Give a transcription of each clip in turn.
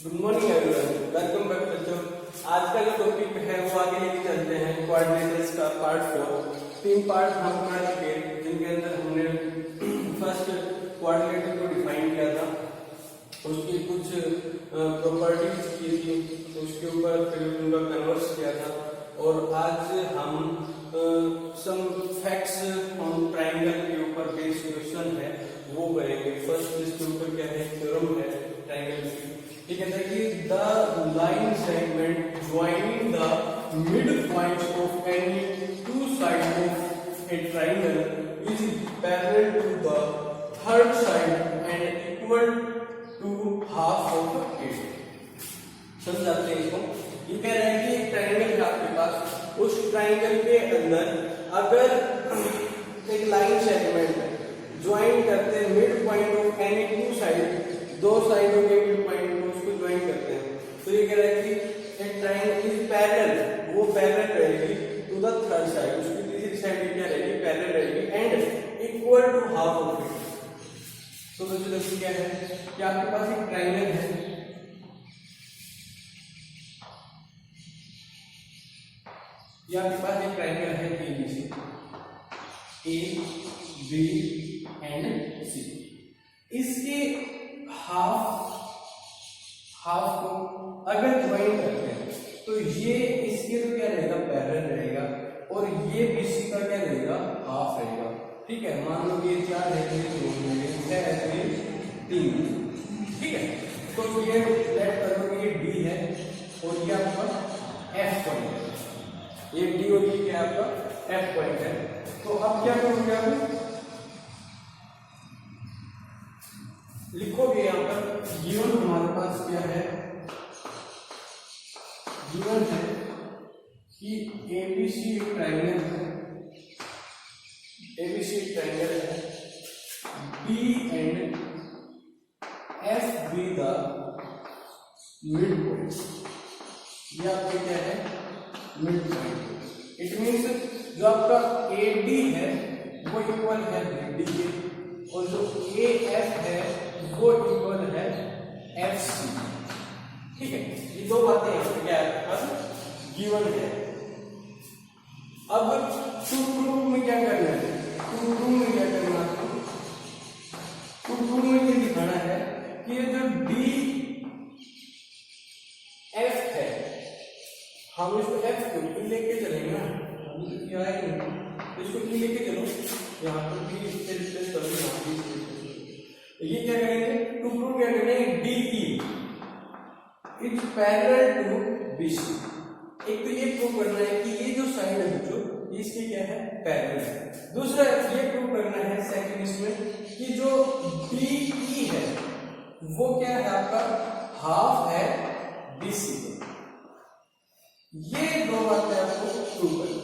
Good morning everyone, welcome back बच्चों। आज का जो टॉपिक है वो आगे लेके चलते हैं कोऑर्डिनेटर्स का पार्ट 4। 3 पार्ट हम पढ़ चुके हैं, जिनके अंदर हमने फर्स्ट कोऑर्डिनेटर को डिफाइन किया था, उसकी कुछ प्रॉपर्टीज की थी, उसके ऊपर फिर उनका कन्वर्स किया था। और आज हम सम फैक्ट्स ऑन ट्रायंगल के ऊपर बेस्ड क्वेश्चन है वो करेंगे। फर्स्ट इसके ऊपर क्या है, थ्योरम है ट्रायंगल की। ठीक है, देखिए the line segment joining the mid points of any two side of a triangle is parallel to the third side and equal to half of it. समझाते हैं इसको। ये कह रहे हैं कि एक ट्रायंगल है आपके पास, उस ट्रायंगल के अंदर अगर एक लाइन सेगमेंट ज्वाइन करते हैं mid point of any two side, दो साइडों के मिड पॉइंट को उसको ज्वाइन करते हैं, तो ये कह रहा है कि एक ट्रायंगल इज पैरेलल, वो पैरेलल रहेगी टू द थर्ड साइड, उसकी तीसरी साइड क्या रहेगी, पैरेलल रहेगी and equal to half of it. तो बच्चों देखिए क्या है कि आपके पास एक ट्रायंगल है, ये आपके पास एक ट्रायंगल है ABC, A B and C। इसके हाफ को अगर ज्वाइन करते हैं तो ये इसके तो क्या रहेगा, पैरेलल रहेगा, और ये BC का क्या रहेगा, हाफ रहेगा। ठीक है, मान लो ये 4 है, ये 2 है, ये 3। ठीक है, तो ये लेट कर लो ये D है और ये आपका F पॉइंट है, ये D और ये क्या आपका F पॉइंट है। तो अब क्या करोगे, आप लिखोगे यहाँ पर गिवन हमारे पास क्या है, गिवन है कि ABC एक ट्रायंगल है, ABC एक ट्रायंगल है, B and F be the mid point, ये आपका क्या है, मिड पॉइंट। इट मीन्स जो आपका AD है वो इक्वल है BD के, और जो AF है वो इक्वल है FC। ठीक है, ये दो बातें यहाँ पे क्या है, बस गिवन है। अब टू प्रूव में क्या करना है, टू प्रूव में क्या करना है, टू प्रूव में ये दिखाना है कि ये जो DF है, हम इसको F को लेके चलेंगे ना, हम तो आए नहीं, इसको लेके चलो, यहाँ पर भी इससे रिप्लेस कर दो, यहाँ भी ये क्या करेंगे, टू प्रूव क्या करेंगे, DE is parallel to BC। एक तो ये प्रूव करना है कि ये जो साइड है बच्चों इसके क्या है, पैरेलल है। दूसरा ये प्रूव करना है सेकंड इसमें कि जो DE है वो क्या है, आपका हाफ है BC। ये दो बातें आपको प्रूव करनी।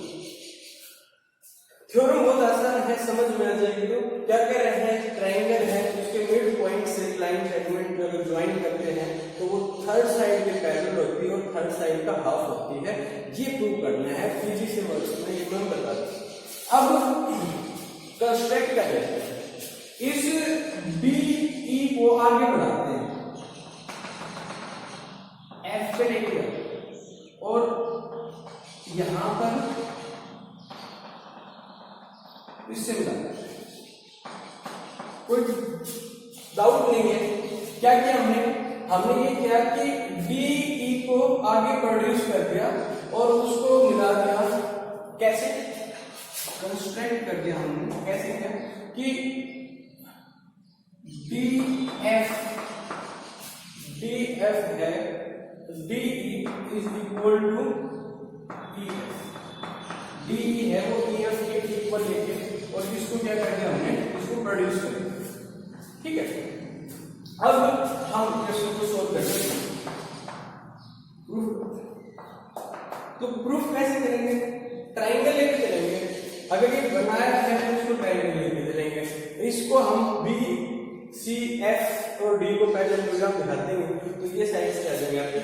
थ्योरम बहुत आसान है, समझ में आ जाएगी। तो क्या कह रहे हैं, ट्रायंगल है, उसके मिड पॉइंट से लाइन सेगमेंट अगर ज्वाइन करते हैं तो वो थर्ड साइड के पैरेलल होती है और थर्ड साइड का हाफ होती है। ये प्रूव करना है, फिजिक्स से वर्ड्स में ये मैं बता दूं। अब कंस्ट्रक्ट कर लेते हैं, इस DE को आगे बढ़ाते हैं, F पे लेके जाते और यहां पर इससे मिला, कोई डाउट नहीं है। क्या किया हमने ये किया कि DE को आगे प्रोड्यूस कर दिया और उसको मिला दिया, कैसे, कंस्ट्रक्ट कर दिया हमने। कैसे किया कि DF है, DE is equal to EF, DE है वो EF के इक्वल लेके और इसको क्या कर दिया हमने, इसको प्रोड्यूस कर दिया। ठीक है, अब हम क्वेश्चन को सोल्व करेंगे। तो प्रूफ कैसे करेंगे, ट्रायंगल लेके चलेंगे। अगर ये बनाया है तो इसको ट्रायंगल लेके चलेंगे, इसको हम BCF और D को पैरेलल प्रोग्राम दिखाते हैं तो ये साइड से आ जाएंगे आपके।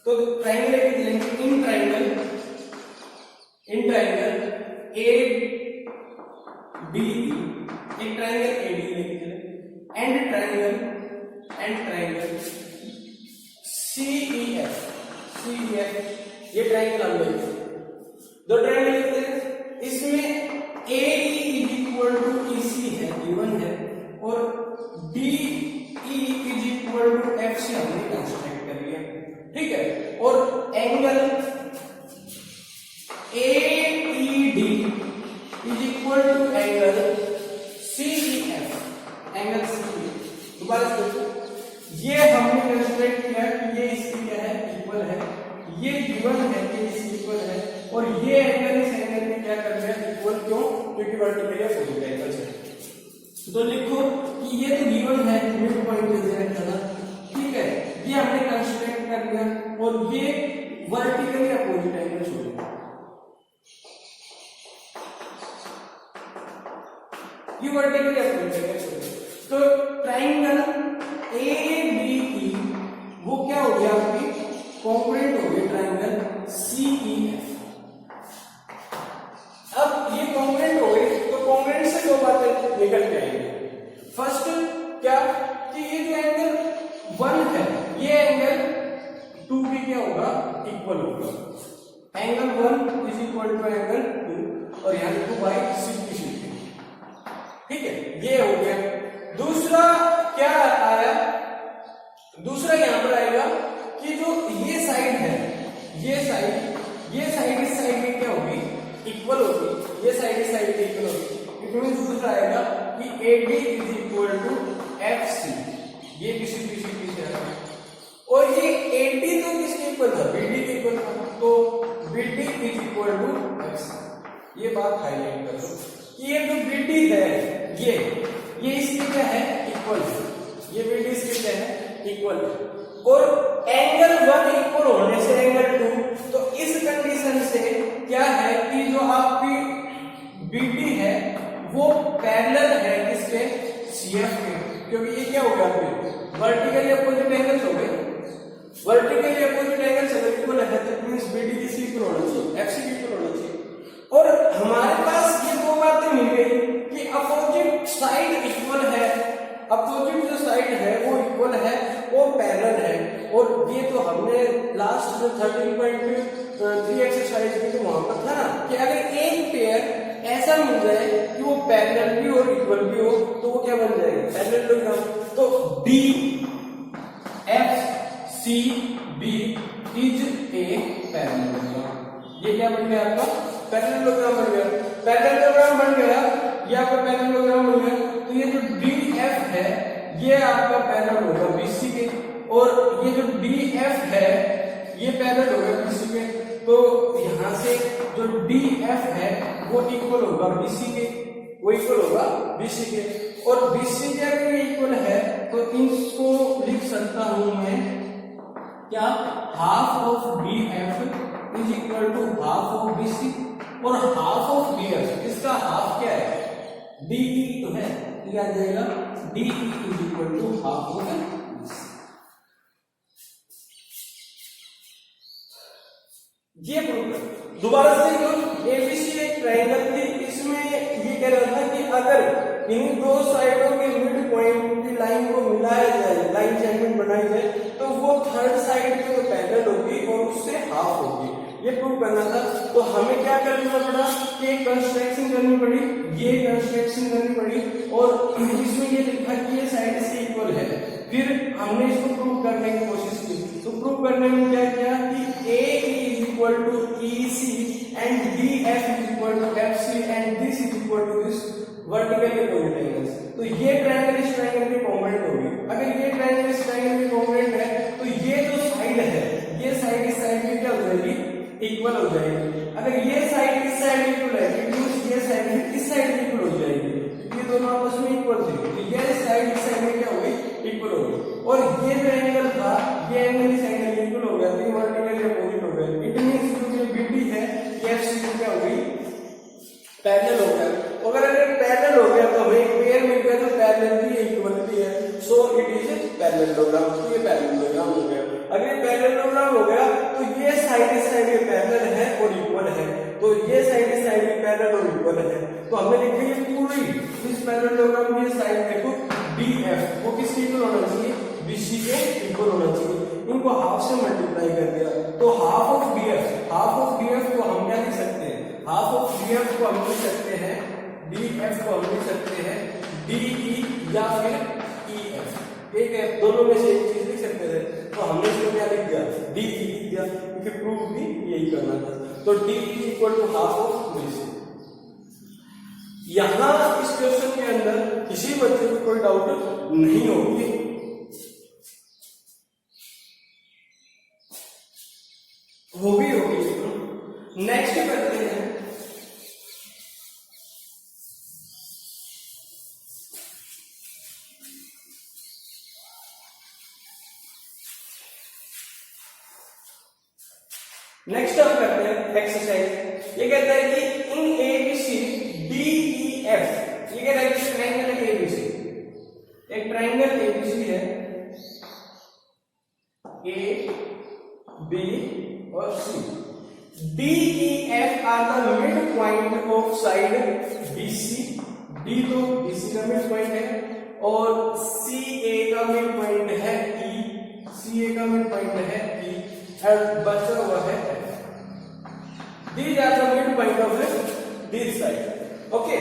तो ट्रायंगल लेके चलेंगे, इन ट्रायंगल ADB, एक ट्रायंगल AD लेके चले, एंड ट्रायंगल CEF ये ट्रायंगल हम लेंगे, दो ट्रायंगल लेते हैं, इसमें AE is equal to EC है, गिवन है, और DE is equal to FC हमने कंस्ट्रक्ट कर लिया, ठीक है, और angle AED is equal to angle CEF, angle CEF। दोबारा सोचो, ये हमने कंस्ट्रक्ट किया कि ये इसकी क्या है, इक्वल है, ये गिवन है कि इसकी इक्वल है, और ये एंगल इस एंगल में क्या कर रहा है, इक्वल, क्यों, क्योंकि वर्टिकल या अपोजिट एंगल है। तो लिखो कि ये तो गिवन है, मिड पॉइंट दे रखा था, ठीक है, ये हमने कंस्ट्रक्ट कर लिया, और ये वर्टिकल या अपोजिट एंगल छोड़ेगा, ये वर्टिकल या अपोजिट एंगल छोड़ेगा। तो ट्रायंगल ABE वो क्या हो गया, आपकी कॉन्ग्रुएंट हो गया ट्रायंगल CEF। अब ये कॉन्ग्रुएंट हो गए, तो कॉन्ग्रुएंट से दो बातें निकल के आएंगे। फर्स्ट क्या कि ये जो एंगल 1 है, ये एंगल 2 भी क्या होगा, इक्वल होगा, angle 1 is equal to angle 2, और यहाँ देखो बाई सीधी सीधी, ठीक है, ये हो गया। दूसरा क्या आया, दूसरा यहां पर आएगा कि जो ये साइड है, ये साइड इस साइड में क्या होगी, इक्वल होगी, ये साइड इस साइड में इक्वल होगी, इसमें दूसरा आएगा कि AB is equal to FC, ये किसी पीछे आएगा, और ये AD तो किसके इक्वल था, BD के इक्वल था, तो BD is equal to FC। ये बात हाईलाइट कर दो कि ये जो BD है, ये इसके क्या है, इक्वल है, ये BD इसके क्या है, इक्वल है, और एंगल 1 इक्वल होने से एंगल 2, तो इस कंडीशन से क्या है कि जो आपकी BD है वो पैरेलल है किसके, CF के, क्योंकि ये क्या हो गया, आपके वर्टिकल या अपोजिट एंगल्स हो गए, वर्टिकल या अपोजिट एंगल्स अगर इक्वल है तो मींस BD किसी इक्वल होना चाहिए, FC की इक्वल होना चाहिए। और हमारे पास ये दो बातें मिल गई कि अपोजिट साइड इक्वल है, अपोजिट जो साइड है वो इक्वल है, वो पैरेलल है, और ये तो हमने लास्ट 13.3 एक्सरसाइज में तो वहां पर था ना कि अगर एक पेयर ऐसा मिल जाए कि वो पैरेलल भी और इक्वल भी हो, तो वो क्या बन जाएगा, पैरेललोग्राम। तो DFCB इज ए पैरेललोग्राम, ये क्या बन गया आपका, पैरेललोग्राम बन गया, पैरेललोग्राम बन गया, ये आपका पैरेललोग्राम बन गया। तो ये जो DF है ये आपका पैरेलल होगा BC के, और ये जो DF है ये पैरेलल होगा BC के, तो यहां से जो DF है वो इक्वल होगा BC के, वो इक्वल होगा BC के, और BC के अगर ये इक्वल है तो इसको लिख सकता हूं मैं क्या, half of DF is equal to half of BC, और हाफ ऑफ DF, इसका हाफ क्या है, DE तो है, क्या आ जाएगा, DE is equal to half of BC। ये प्रूव दोबारा से देखो, ABC एक ट्रायंगल थी, इसमें ये कह रहा था कि अगर इन दो साइडों के मिड पॉइंट की लाइन को मिलाया जाए, लाइन सेगमेंट बनाई जाए, तो वो थर्ड साइड जो पैरेलल होगी और उससे हाफ होगी, ये प्रूव करना था। तो हमें क्या करना पड़ा कि कंस्ट्रक्शन करनी पड़ी, ये कंस्ट्रक्शन करनी पड़ी, और इसमें ये लिखा कि ये साइड इसके इक्वल है, फिर हमने इसको प्रूव करने की कोशिश की। तो प्रूव करने में क्या किया कि AE is equal to EC and DF is equal to FC and this is equal to this vertical opposite angles। तो ये ट्रायंगल इस ट्रायंगल के कॉन्ग्रुएंट होगी। अगर ये ट्रायंगल इस ट्रायंगल के कॉन्ग्रुएंट है तो ये जो साइड है, ये साइड इस साइड की क्या हो जाएगी, इक्वल हो जाएगी। अगर ये साइड इस साइड इक्वल है, ये साइड इस साइड इक्वल हो जाएगी, ये दोनों आपस में इक्वल थे, तो ये साइड इस साइड में क्या हो गई, इक्वल हो गई। और ये जो एंगल था, ये एंगल इस एंगल इक्वल हो गया, तो ये वर्टिकल या अपोजिट हो गया। इट मींस जो BD है ये FC क्या हो गई, पैरेलल हो गया। अगर पैरेलल हो गया तो हमें एक पेयर मिल गया, तो पैरेलल भी इक्वल भी है, सो इट इज पैरेललोग्राम। तो ये पैरेललोग्राम हो गया। अगर ये पैरेललोग्राम हो गया तो ये साइड इस साइड में पैरेलल है और इक्वल है, तो ये साइड इस साइड में पैरेलल और इक्वल है। तो हमने लिखा ये पूरी इस पैरेललोग्राम की साइड देखो DF वो किसके इक्वल होना चाहिए, BC के इक्वल होना चाहिए। इनको हाफ से मल्टीप्लाई कर दिया, तो हाफ ऑफ डीएफ को हम क्या लिख सकते हैं, हाफ ऑफ डीएफ को हम लिख सकते हैं, डीएफ को हम लिख सकते हैं डीई या फिर ईएफ, एक है दोनों में से एक चीज लिख सकते थे, तो हमने इसको क्या लिख दिया, डीई लिख दिया, क्योंकि प्रूफ भी यही करना था। तो D is equal to half of BC. यहां इस क्वेश्चन के अंदर किसी बच्चे को कोई डाउट नहीं होगी। नेक्स्ट करते हैं नेक्स्ट हम करते हैं एक्सरसाइज। ये कहता है कि इन एबीसी डीईएफ, ये कह रहा है कि ट्रायंगल है एबीसी, एक ट्रायंगल एबीसी है, ए बी और C, D E F are the mid point of side B C, D तो बीसी का मिड पॉइंट है और सीए का मिड पॉइंट है ई, सीए का मिड पॉइंट है ई, और बचा हुआ है these are the midpoint of this side। okay,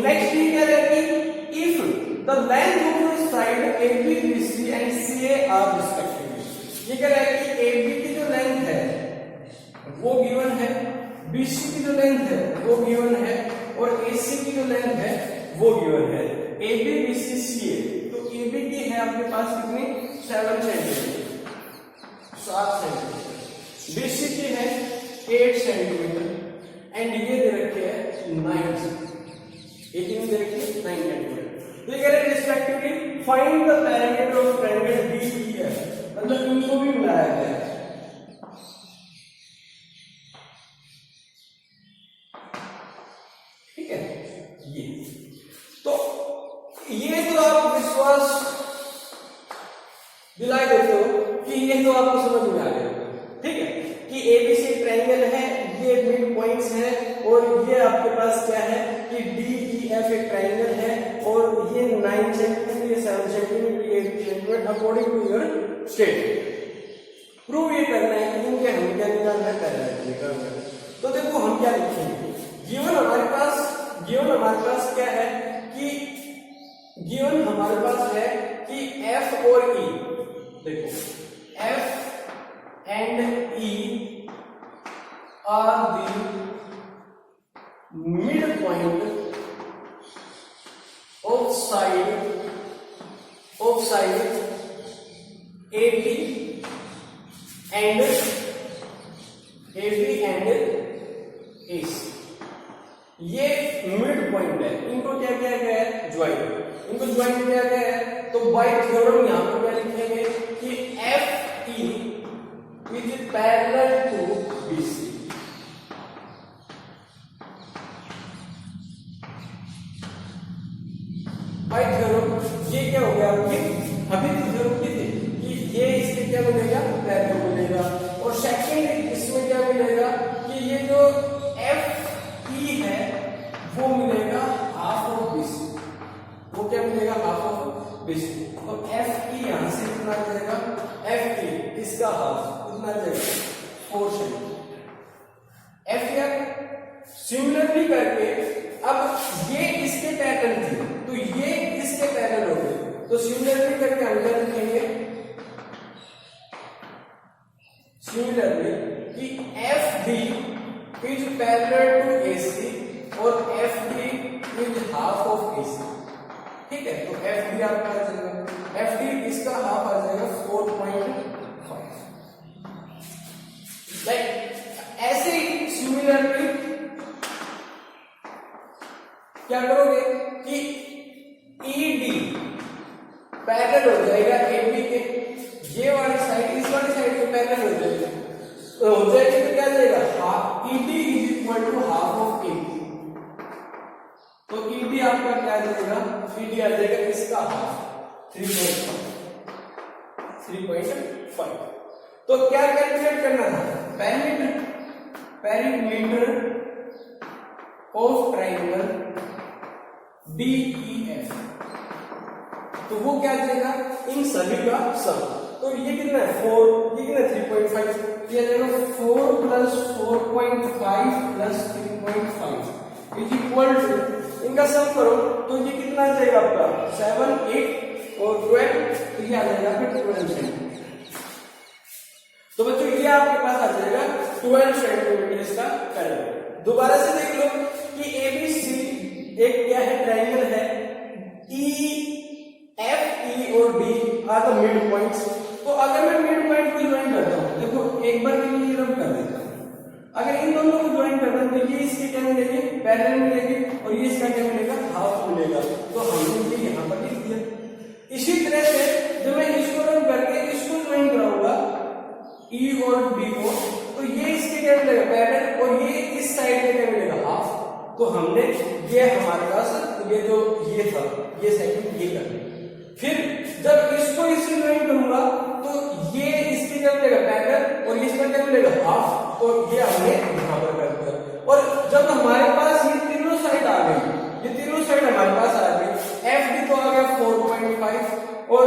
next we कह रहे हैं कि if the length of the side AB, BC and CA are respectively, ये कह रहा है कि AB की जो लेंथ है वो गिवन है, BC की जो लेंथ है वो गिवन है और AC की जो लेंथ है वो गिवन है, AB BC CA। तो AB की है आपके पास कितनी, 7 सेंटीमीटर, 7 सेंटीमीटर, BC की है 8 सेंटीमीटर एंड ये दे रखे हैं 9 18 दे रखे हैं 9 सेंटीमीटर। तो ये कह रहे हैं respectively find the parameter of triangle DEF, मतलब इनको भी मिलाया गया है। ठीक है, ये तो आप विश्वास दिला देते हो कि ये तो आपको समझ में आ गया। ठीक है कि एबीसी ट्रायंगल है, ये मिड पॉइंट्स है और ये आपके पास क्या है कि डीईएफ एक ट्रायंगल है और ये 9 सेंटीमीटर, ये 7 सेंटीमीटर, ये 8 centimetre according to your statement. Prove ये करना है कि इनके हम क्या निकालना है। तो देखो हम क्या लिखेंगे, गिवन हमारे पास क्या है कि गिवन हमारे पास है कि एफ और ई, देखो F and E are the midpoint of side AB and AC। ये मिड पॉइंट है, इनको क्या किया गया है, ज्वाइन किया गया है। तो बाय थ्योरम यहां पर क्या लिखेंगे कि FE is parallel to BC। Bye theorem ये क्या हो गया आपकी, अभी तो थ्योरम की थी कि ये इससे क्या मिलेगा, पैरेलल मिलेगा, और सेकंड इसमें क्या मिलेगा कि ये जो FE है वो मिलेगा हाफ ऑफ BC, वो क्या मिलेगा, हाफ ऑफ BC। तो FE यहां से कितना जाएगा, FE इसका हाफ कितना जाएगा, 4 सेंटीमीटर। FE सिमिलरली करके अब ये इसके पैटर्न थे तो ये इसके पैटर्न हो गए, तो सिमिलरली करके हम क्या लिखेंगे, सिमिलरली कि FD is parallel to AC और FD is half of AC। ठीक है, तो FD आपका आ जाएगा, FD इसका हाफ आ जाएगा 4.5। लाइक ऐसे ही सिमिलरली क्या करोगे कि ED पैरेलल हो जाएगा AB के, ये वाली साइड इस वाली साइड के पैरेलल हो जाएगा, तो हो जाएगा तो क्या जाएगा, half ED is equal to half of AB। तो ED आपका क्या आ जाएगा, ED आ जाएगा इसका हाफ 3.5। तो क्या कैलकुलेट करना था, पेरीमीटर ऑफ ट्रायंगल DEF, तो वो क्या आ जाएगा, इन सभी का सम। तो ये कितना है 4, ये कितना है 3.5, ये आ जाएगा 4 plus 4.5 plus 3.5 is equal to, इनका सम करो तो ये कितना आ जाएगा आपका 7, 8 और 12, तो ये आ जाएगा आपका 12 सेंटीमीटर। तो बच्चों ये आपके पास आ जाएगा 12 सेंटीमीटर इसका पैरेलल। दोबारा से देख लो कि एबीसी एक क्या है, ट्रायंगल है, ई एफ ई और D R the mid points. तो अगर मैं मिड पॉइंट को ज्वाइन करता हूं, देखो एक बार के लिए रब कर देता हूं, अगर इन दोनों को ज्वाइन करता हूं तो ये इसके क्या मिलेगी, पैरेलल मिलेगी, और ये इसका क्या मिलेगा, हाफ मिलेगा। तो हमने ये यहां पर लिख दिया। इसी तरह से जब मैं इसको रब करके इसको ज्वाइन कराऊंगा ई और डी को, तो ये इसके क्या मिलेगा, पैरेलल, और ये इस साइड में क्या मिलेगा, हाफ। तो हमने ये हमारे पास ये जो ये था, ये सेकंड ये कर लिया। फिर जब इसको इससे ज्वाइन करूंगा तो ये इसके क्या मिलेगा, पैरेलल, और इसका क्या मिलेगा, हाफ। तो ये हमने यहां पर कर दिया। और जब हमारे पास ये तीनों साइड आ गई, ये तीनों साइड हमारे पास आ गई, एफ डी तो आ गया 4.5 और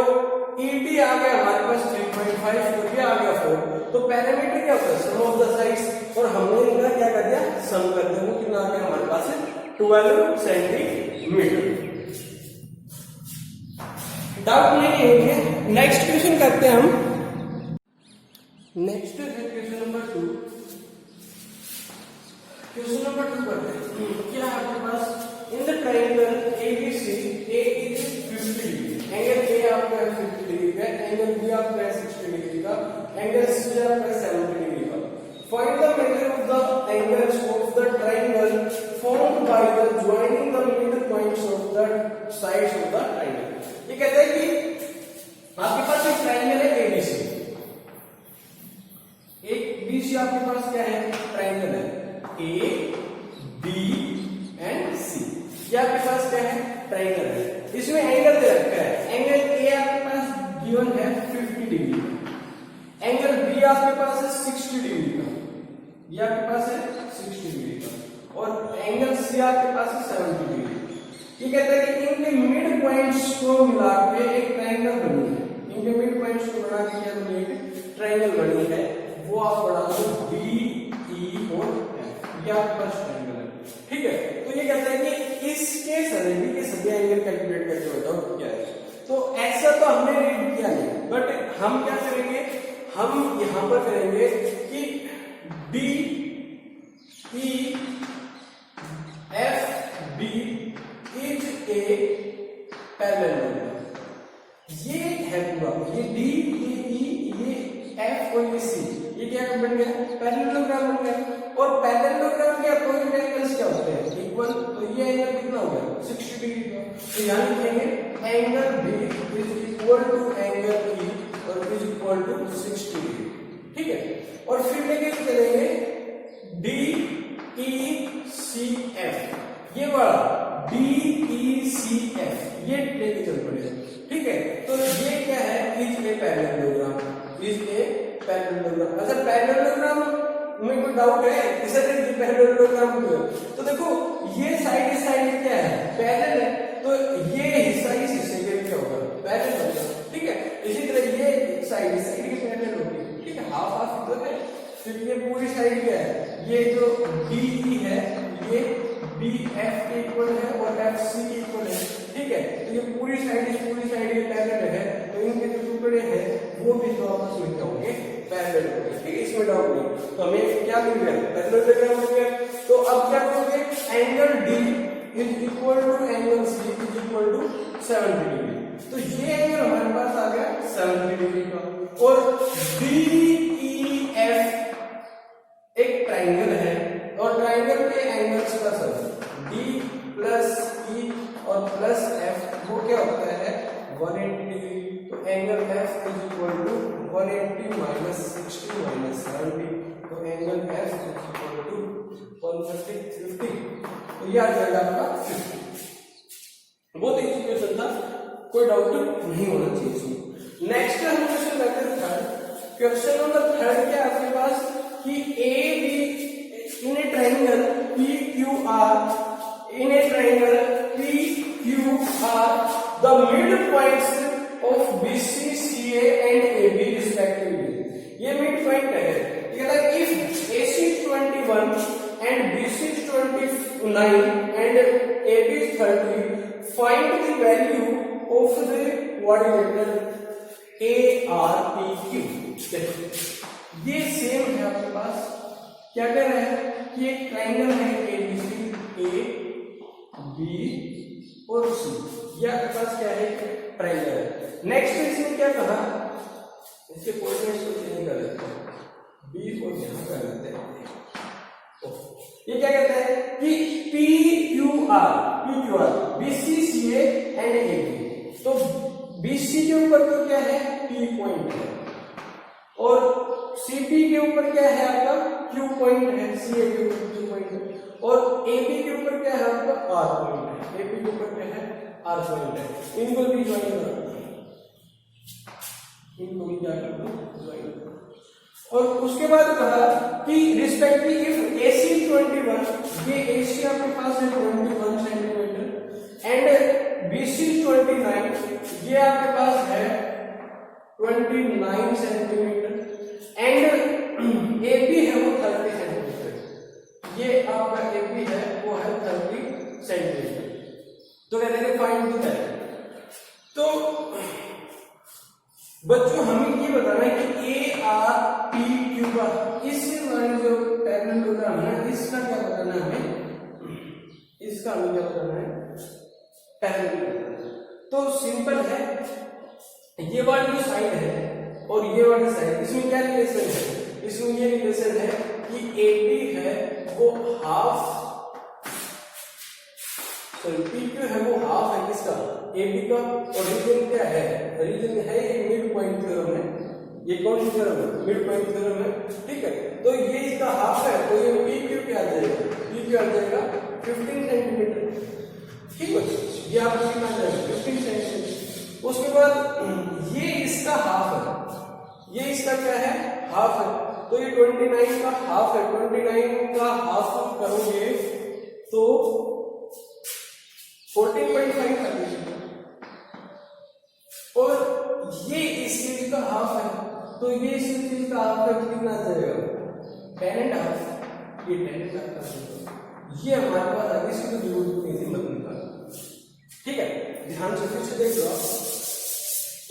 ईडी आ गया हमारे पास 3.5 और ये आ गया 4। तो पैरामीटर क्या होता है, सम ऑफ द साइड्स, और हमने इनका क्या कर दिया, सम कर दिया। वो कितना आ गया हमारे पास 12 सेंटीमीटर। डाउट नहीं है। नेक्स्ट क्वेश्चन करते हैं हम। Next question number 2, question number 2 करते हैं। क्या आपके पास in the triangle A B C, A is 50 degree, angle A आपका 50 डिग्री का, एंगल बी आपका 60 डिग्री का, एंगल सी आपका 70 डिग्री का। Find the measure of the angles of the triangle formed by the joining the mid points of the sides of the triangle. ये कहते हैं कि आपके पास एक ट्रायंगल है एबीसी, एक बीसी आपके पास क्या है, ट्रायंगल है ए बी एंड सी। ये आपके पास क्या है, ट्रायंगल है। इसमें एंगल दे रखा है, एंगल ए आपके पास गिवन है 50 डिग्री का, एंगल बी आपके पास है 60 डिग्री का, ये आपके पास है 60 डिग्री का, और एंगल सी आपके पास है 70 डिग्री। ये कहता है कि इनके मिड पॉइंट्स को मिला के एक ट्रायंगल बनी है, इनके मिड पॉइंट्स को बना के क्या बनी है, ट्रायंगल बनी है। वो आप बढ़ा दो बी ई और एफ, ये आपके पास ट्रायंगल है, ठीक है। तो ये कहता है कि इसके सभी एंगल कैलकुलेट करके बताओ क्या है। तो ऐसा तो हमने रीड किया नहीं, बट हम क्या करेंगे, हम यहां पर करेंगे कि D E F B is a parallel. ये है पूरा, ये डी ई ये एफ और ये सी, ये क्या बन गया, पैरेललोग्राम बन गया। और पैरेललोग्राम के अपोजिट एंगल्स क्या होते हैं, इक्वल। तो ये एंगल कितना हो गया, 60 डिग्री का। तो यहां लिखेंगे angle B is equal to angle E और इज इक्वल टू 60 डिग्री, ठीक है। और फिर लेके चलेंगे डी ई सी एफ, ये वाला डी ई सी एफ, ये लेके चल पड़े, ठीक है। तो ये क्या है, is a parallelogram, is a parallelogram. अच्छा पैरेललोग्राम में कोई डाउट है, इसे पैरेललोग्राम क्यों है, तो देखो ये साइड इस साइड क्या है, पैरेलल है, तो ये हिस्सा इस हिस्से के क्या होगा, पैरेलल होगा, ठीक है। इसी तरह ये साइड इस साइड के पैरेलल होगी, ठीक है, हाफ हाफ इधर है। फिर ये पूरी साइड क्या है, ये जो डी ई है ये बी एफ के इक्वल है और एफ सी के इक्वल है, ठीक है। तो ये पूरी साइड इस पूरी साइड के पैरेलल है, तो इनके जो टुकड़े हैं वो भी तो आपस में क्या होंगे, पैरेलल होंगे, ठीक है, इसमें डाउट नहीं। तो हमें क्या मिल गया, पैरेललोग्राम मिल गया। तो अब क्या करोगे, angle D is equal to angle C is equal to 70 degree. तो ये एंगल हमारे पास आ गया 70 डिग्री का। और डी ई एफ एक ट्रायंगल है, और ट्रायंगल के एंगल्स का सम डी प्लस ई और प्लस एफ वो क्या होता है, 180 डिग्री। तो angle F is equal to 180 minus 60 minus 70, तो angle F is equal to 130 50। तो ये आ जाएगा आपका 50। बहुत इजी क्वेश्चन था, कोई डाउट नहीं होना चाहिए इसमें। नेक्स्ट हम क्वेश्चन करते हैं थर्ड। क्वेश्चन नंबर थर्ड क्या आपके पास कि A be in a triangle P Q R, in a triangle P Q R the mid points of BC, CA and AB respectively. ये मिड पॉइंट है। ये कहता है if AC 21 and BC 29 and AB 30, find the value of the coordinator ARPQ। ये same है आपके पास। क्या कह रहा है कि एक ट्रायंगल है ABC, A, B और C। ये आपके पास क्या है, ट्रायंगल है। नेक्स्ट इसमें क्या कहा, इसके कोऑर्डिनेट्स को चेंज कर लेते हैं, B और यहां कर लेते हैं। ये क्या कहता है कि PQR BC, CA and AB। तो BC के ऊपर तो क्या है, P पॉइंट है, और CP के ऊपर क्या है आपका, Q पॉइंट है, CA के ऊपर Q पॉइंट है, और AB के ऊपर क्या है आपका, R पॉइंट है। AB के ऊपर क्या है, R पॉइंट है। इनको भी ज्वाइन करो, इनको भी क्या करो, ज्वाइन करो। और उसके बाद कहा कि रिस्पेक्टिव इफ AC 21, ये AC आपके पास है 21 सेंटीमीटर एंड BC 29, ये आपके पास है 29 सेंटीमीटर एंड AB है वो 30 सेंटीमीटर। ये आपका AB है वो है 30 सेंटीमीटर। तो कहते हैं फाइंड द वैल्यू। तो बच्चों हमें ये बताना है कि ARPQ का इससे हमारे जो पैरेललोग्राम है इसका क्या बताना है हमें, इसका हमें क्या बताना है, पैरेललोग्राम। तो सिंपल है, ये वाली जो साइड है और ये वाली साइड, इसमें क्या रिलेशन है, इसमें ये रिलेशन है कि AB है वो हाफ, PQ है वो हाफ है किसका, AB का। और रीजन क्या है, रीजन है एक मिड पॉइंट थ्योरम है। ये कौन सी थ्योरम है, मिड पॉइंट थ्योरम है, ठीक है। तो ये इसका हाफ है, तो ये PQ क्या आ जाएगा, PQ आ जाएगा 15 सेंटीमीटर, ठीक है। ये आप सीखना जाएगा 15 सेंटीमीटर। उसके बाद ये इसका हाफ है, ये इसका क्या है, हाफ है, तो ये 29 का हाफ है। 29 का हाफ करोगे तो 14.5 कर दीजिए, और ये इस चीज का हाफ है, तो ये इस चीज का हाफ है, कितना आ जाएगा, 10.5। ये 10.5 ये हमारे पास आगे इसकी तो जरूरत नहीं थी, मत निकाल, ठीक है। ध्यान से फिर से देख लो,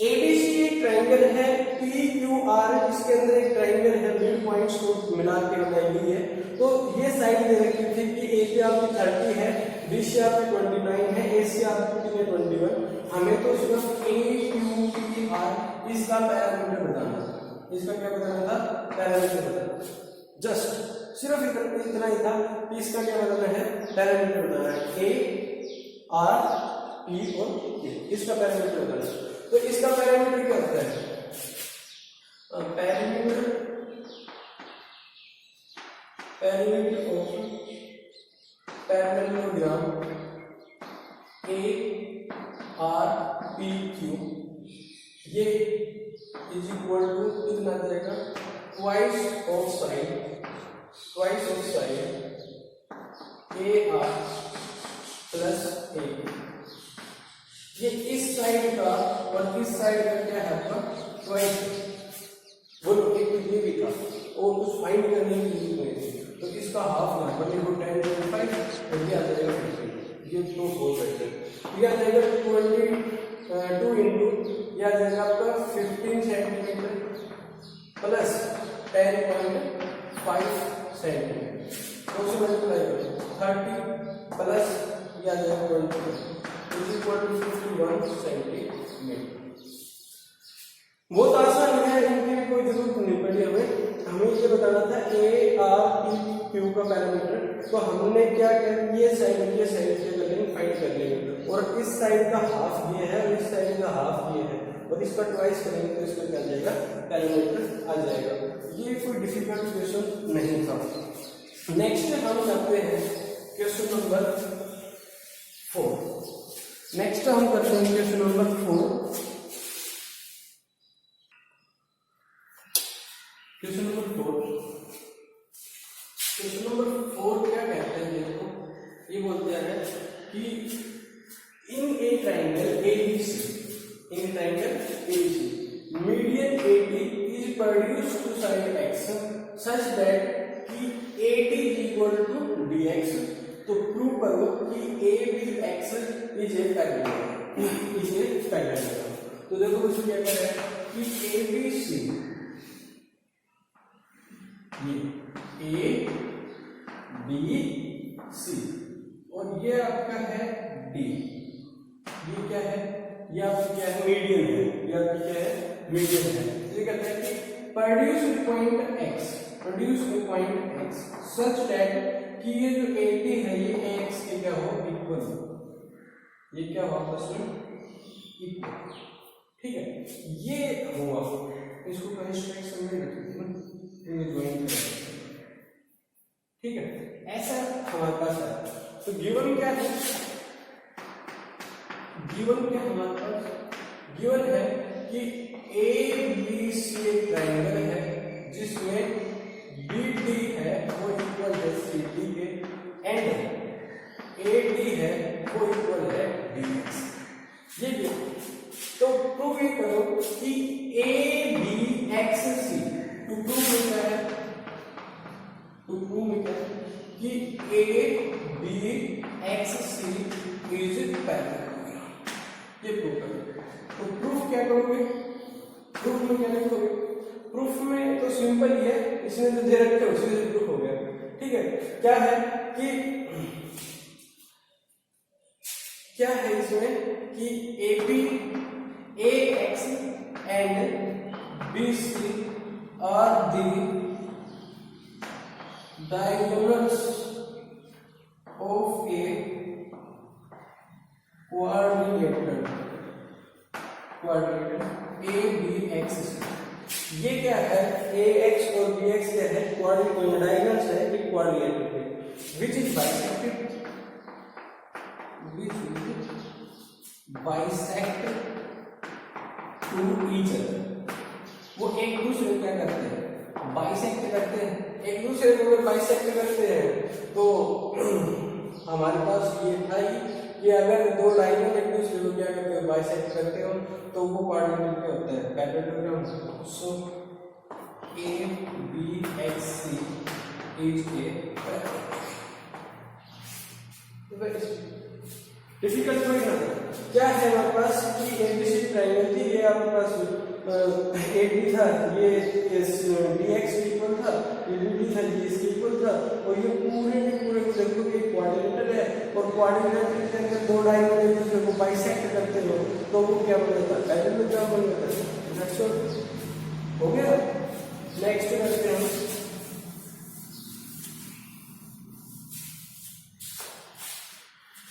ABC एक ट्रायंगल है, PQR इसके अंदर एक ट्रायंगल है, मिड पॉइंट्स को मिला के बनाई गई है। तो ये साइड दे रखी थी कि AC आपकी 30 है, BC आपकी 29 है, AC आपकी 21। हमें तो सिर्फ AQPR इसका पैरामीटर बताना था, इसका क्या बताना था, पैरामीटर बताना। जस्ट सिर्फ इतना ही था कि इसका क्या बताना है, पैरामीटर बताना है, A R P और Q, इसका पैरामीटर बताना है। तो इसका पैरामीटर क्या होता है, पैरामीटर ऑफ पैरेललोग्राम ARPQ, ये इज इक्वल टू कितना आ जाएगा, twice of side AR plus A। ये इस साइड का और इस साइड का क्या है आपका, ट्वाइस। बोलो एक ये भी था और कुछ फाइंड करने की जरूरत नहीं थी, तो इसका हाफ यहाँ पर देखो 10.5 और ये आ जाएगा 15, ये तो हो सकते हैं। ये आ जाएगा 22 इंटू ये आ जाएगा आपका 15 सेंटीमीटर प्लस 10.5 सेंटीमीटर, तो उसे मल्टीप्लाई करो 30 प्लस ये आ जाएगा 20 इज इक्वल टू 51 सेंटीमीटर। बहुत आसान है, इनकी भी कोई जरूरत नहीं पड़ी हमें ये बताना था ARPQ का पैरामीटर। तो हमने क्या किया, ये साइड के करेंगे, फाइंड कर लेंगे, और इस साइड का हाफ ये है और इस साइड का हाफ ये है, और इसका ट्वाइस करेंगे तो इसका क्या आ जाएगा, पैरामीटर आ जाएगा। ये कोई डिफिकल्ट क्वेश्चन नहीं था। नेक्स्ट हम करते हैं क्वेश्चन नंबर 4। नेक्स्ट हम करते हैं क्वेश्चन नंबर 4। क्वेश्चन नंबर 4 क्या कहते हैं, देखो ये बोलते हैं कि in a triangle ABC in triangle ABC. Median AD is produced to side X such that कि AD is equal to DX. तो प्रूव करो कि ABX is a parallelogram. तो देखो इसमें क्या कर रहा है कि ABC ये ABC और ये आपका है D. ये क्या है? ये आपका क्या है? मीडियन है. ये आपका क्या है? मीडियन है. ये कहता है कि produce point X such that कि ये जो AD है ये AX के क्या हो इक्वल हो. ये क्या हो आपस में इक्वल. ठीक है, ये हुआ. इसको कंस्ट्रक्शन में रखिए ना, इन्हें ज्वाइन करें. ठीक है, ऐसा हमारे पास है. तो गिवन क्या है? गिवन क्या हमारे पास? गिवन है कि ABC एक ट्रायंगल है जिसमें BD है वो इक्वल है CD के एंड AD है वो इक्वल है DX. ये देखो तो प्रूव ये करो कि ABXC टू प्रूव क्या है? टू प्रूव क्या है कि ABXC इज पैरेलल. ये प्रूव करो. तो प्रूफ क्या करोगे? प्रूफ में क्या लिखोगे? प्रूफ में तो सिंपल ही है, इसमें तो दे रखे हो, उसी से प्रूफ हो गया. ठीक है, क्या है कि क्या है इसमें कि AX and BC are the diagonals of a quadrilateral ABXC. ये क्या है? AX और BX क्या है? डायगोनल्स है, एक क्वाड्रिलेटरल है which is bisect to each other. वो एक दूसरे को क्या करते हैं? बाइसेक्ट करते हैं. एक दूसरे को अगर बाइसेक्ट करते हैं तो हमारे पास ये था ही कि अगर दो लाइनें एक दूसरे को क्या करते हैं? बाइसेक्ट करते हो तो वो क्वाड्रिलेटरल क्या होता है? Parallelogram. So ABXC is a difficult कोई ना. क्या है हमारे पास कि ABC ट्रायंगल थी. ये आपके पास AD था, ये DX इक्वल था, ये BD था, ये इसके इक्वल था और ये पूरे के पूरे को देखो कि क्वाड्रिलेटरल है और क्वाड्रिलेटरल के अंदर दो डायगोनल एक दूसरे को बाइसेक्ट करते हो तो वो क्या बन जाता है? पैरेललोग्राम बन जाता है. That's all. हो गया. नेक्स्ट करते हैं.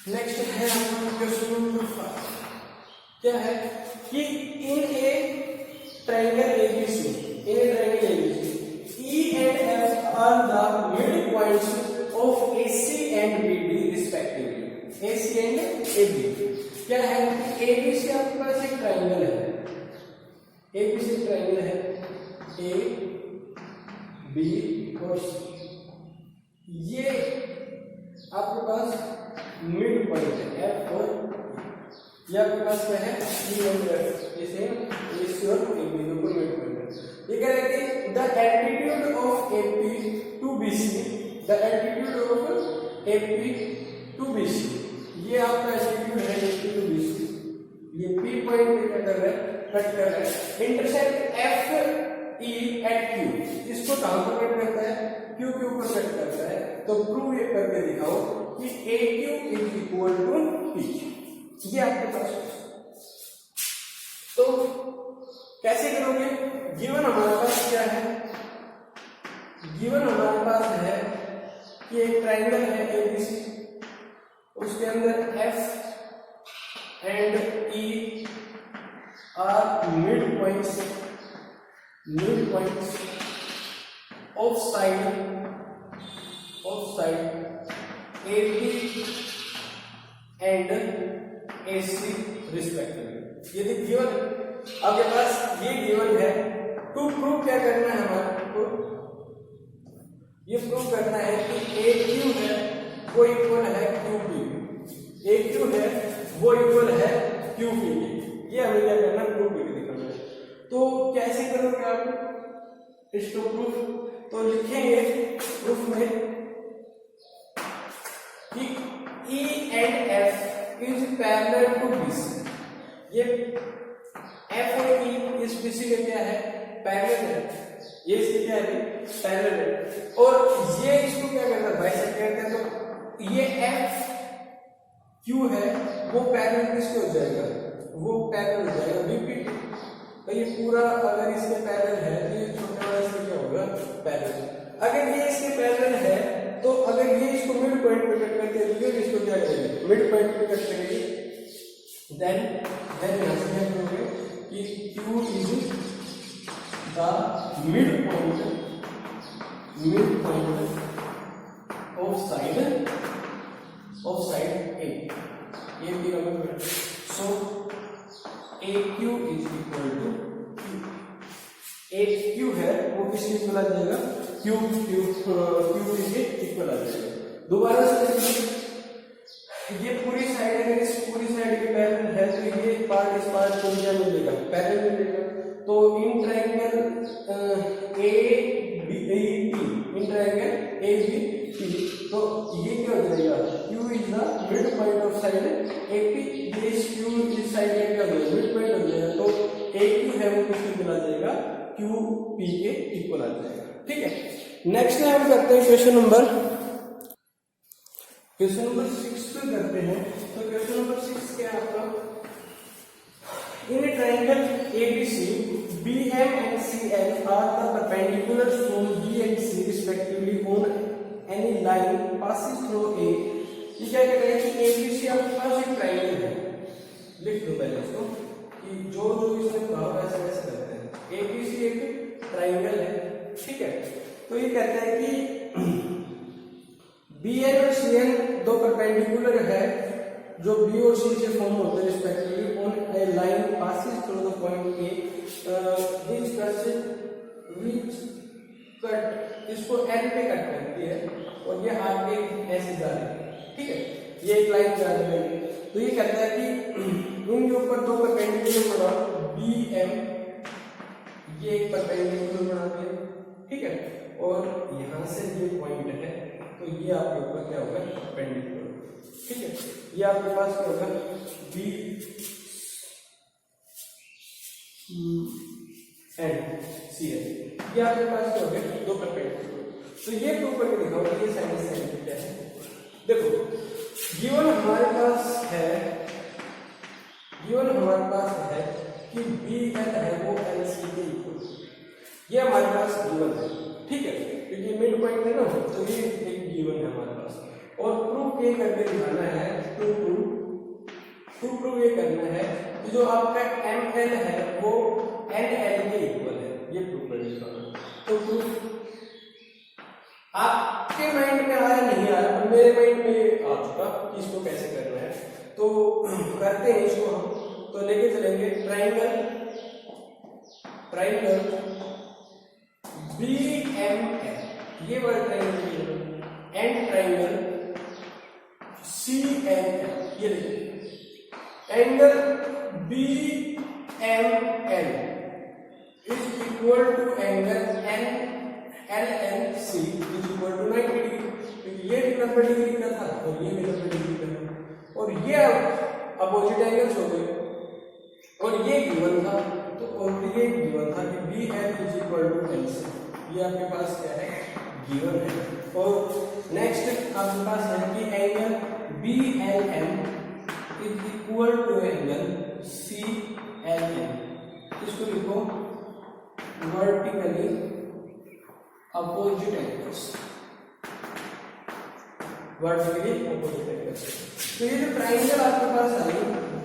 नेक्स्ट है हमारा क्वेश्चन नंबर 5. क्या है कि in a triangle ABC, E and F are the midpoints of AC and BD respectively. AC and AB. क्या है? ABC आपके पास एक ट्रायंगल है. ABC ट्रायंगल है A, B और C. ये आपके पास मिड पॉइंट है F और ये आपके पास क्या है? E और F. इसे AC और AB दोनों मिड पॉइंट है. ये कह रहे थे the altitude of AP to BC, the altitude of AP to BC. ये आपका एल्टीट्यूड है AP टू BC. ये P पॉइंट पे क्या कर रहा है? कट कर रहा है. Intersect FE at Q. इसको कहां पर कट करता है? Q के ऊपर कट करता है. तो प्रूव ये करके दिखाओ कि AQ is equal to P. ये आपके पास. तो कैसे करोगे? गिवन हमारे पास क्या है? गिवन हमारे पास है कि एक ट्रायंगल है ABC, उसके अंदर F and E are mid points of side AB and AC respectively. ये गिवन आपके पास ये गिवन है. टू प्रूव क्या करना है हमारे को? ये प्रूव करना है कि AQ है वो इक्वल है QP. AQ है वो इक्वल है QP. ये हमें क्या करना है, प्रूफ करके दिखाना है। तो कैसे करोगे आप इसको प्रूफ? तो लिखेंगे प्रूफ में कि E and F is parallel to BC। ये F और E इस BC में क्या है, पैरेलल है। ये इसके क्या है, पैरेलल है। और ये इसको क्या करता है, बाइसेक्ट करते हैं। तो ये F Q है वो पैरेलल किसके हो जाएगा, वो पैरेलल हो जाएगा BP। तो ये पूरा अगर इसके पैरेलल है तो ये छोटा वाला इसका क्या होगा, पैरेलल। अगर ये इसके पैरेलल है तो अगर ये इसको मिड पॉइंट पे कट करके ये इसको क्या करेंगे, मिड पॉइंट पे कट करेंगे, देन यहां से क्या करोगे कि Q is the mid point of side A। ये भी number. So AQ is equal to Q। AQ है वो किसके इक्वल आ जाएगा, Q के इक्वल आ जाएगा। दोबारा से ये पूरी साइड, अगर इस पूरी साइड के पैरेलल है तो ये पार्ट इस पार्ट को क्या मिलेगा, पैरेलल मिलेगा। तो इन ट्रायंगल ABP तो ये क्या हो जाएगा, Q is the mid point of side AP। ये Q इस साइड में क्या हो जाएगा, मिड पॉइंट हो जाएगा। तो AQ है वो किसके इक्वल आ जाएगा, QP के इक्वल आ जाएगा। ठीक है, नेक्स्ट में हम करते हैं क्वेश्चन नंबर 6 पे करते हैं। तो क्वेश्चन नंबर 6 क्या है आपका, in a triangle ABC BM and CL are the perpendiculars from B and C respectively on any line passes through A। ये क्या कहते हैं कि ABC आपके पास एक ट्रायंगल है, लिख दो पहले इसको कि जो इसमें कहा वैसे वैसे करते हैं। ABC एक ट्रायंगल है, ठीक है। तो ये कहता है कि BN और CN दो परपेंडिकुलर है जो B और C से फॉर्म होते हैं respectively on A line passes through the point A which cut इसको N पे कट करती है और ये आगे ऐसे जा रही है, ठीक है। ये एक लाइन जा रही है। तो ये कहता है कि इनके ऊपर दो परपेंडिकुलर बना BM, ये एक परपेंडिकुलर बना दिया, ठीक है। और यहां से ये पॉइंट है तो ये आपके ऊपर क्या होगा, परपेंडिकुलर, ठीक है। ये आपके पास क्या होगा, B एंड CL, ये आपके पास क्या हो गया, दो परपेंडिकुलर। तो ये प्रूव करके दिखाओ कि ये साइड साइड क्या है। देखो गिवन हमारे पास है कि BL है वो LC के इक्वल, ये हमारे पास गिवन है, ठीक है, क्योंकि मिड पॉइंट है ना, तो ये एक गिवन है हमारे पास। और प्रूफ ये करके दिखाना है, टू प्रूफ ये करना है कि जो आपका ML है वो NL के इक्वल है, ये प्रूफ कर दिखाना। तो प्रूफ आपके माइंड में आ रहा नहीं आ रहा, पर मेरे माइंड में आ चुका कि इसको कैसे करना है। तो करते हैं इसको हम। तो लेके चलेंगे ट्रायंगल BML, ये वाला ट्रायंगल एंड ट्रायंगल CNL, ये देखिए angle BML is equal to angle LNC is equal to 90 degree, क्योंकि ये भी 90 डिग्री का था और ये भी 90 डिग्री का था, और ये अपोजिट एंगल्स हो गए। और ये गिवन था, तो और ये गिवन था कि BL is equal to LC, ये आपके पास क्या है, गिवन है। और नेक्स्ट आपके पास है कि angle BLM is equal to angle CLM, इसको लिखो vertically opposite angles, vertically opposite angles. तो ये जो ट्रायंगल आपके पास है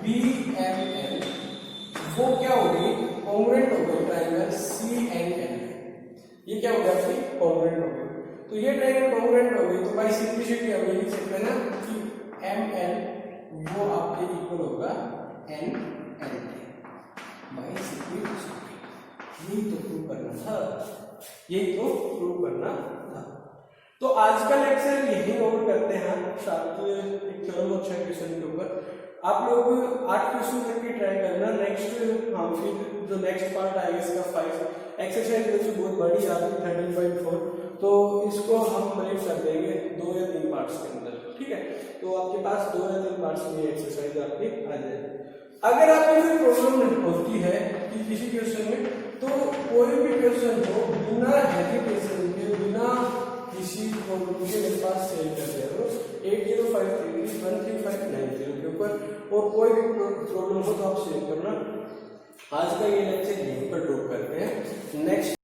BML वो क्या होगी, कॉन्ग्रुएंट हो गई ट्रायंगल CNL, ये क्या हो गया आपकी, कॉन्ग्रुएंट हो गई। तो ये ट्रायंगल कॉन्ग्रुएंट हो गई, तो बाय सिंपलिसिटी हम ये लिख सकते हैं ना कि ML वो आपके इक्वल होगा NL के, बाय सिंपलिसिटी। यही तो प्रूव करना था, तो आज का लेक्चर यही ओवर करते हैं। साथ एक थ्योरम अच्छा क्वेश्चन के ऊपर आप लोग 8 क्वेश्चन तक की ट्राई करना। नेक्स्ट हाँ फिर जो नेक्स्ट पार्ट आएगा इसका 5 एक्सरसाइज वैसे बहुत बड़ी आती है 13.4, तो इसको हम ब्रेक कर देंगे 2 या 3 पार्ट्स के अंदर, ठीक है। तो आपके पास 2 या 3 पार्ट्स में एक्सरसाइज आपकी आ जाएगी। अगर आपको कोई प्रॉब्लम होती है कि किसी क्वेश्चन में, तो कोई भी क्वेश्चन हो बिना हेजिटेशन के, बिना किसी प्रॉब्लम के मेरे पास शेयर कर दो 8053313590 के ऊपर, और कोई भी प्रॉब्लम हो तो आप शेयर करना। आज का ये लेक्चर यहीं पर ड्रॉप करते हैं। नेक्स्ट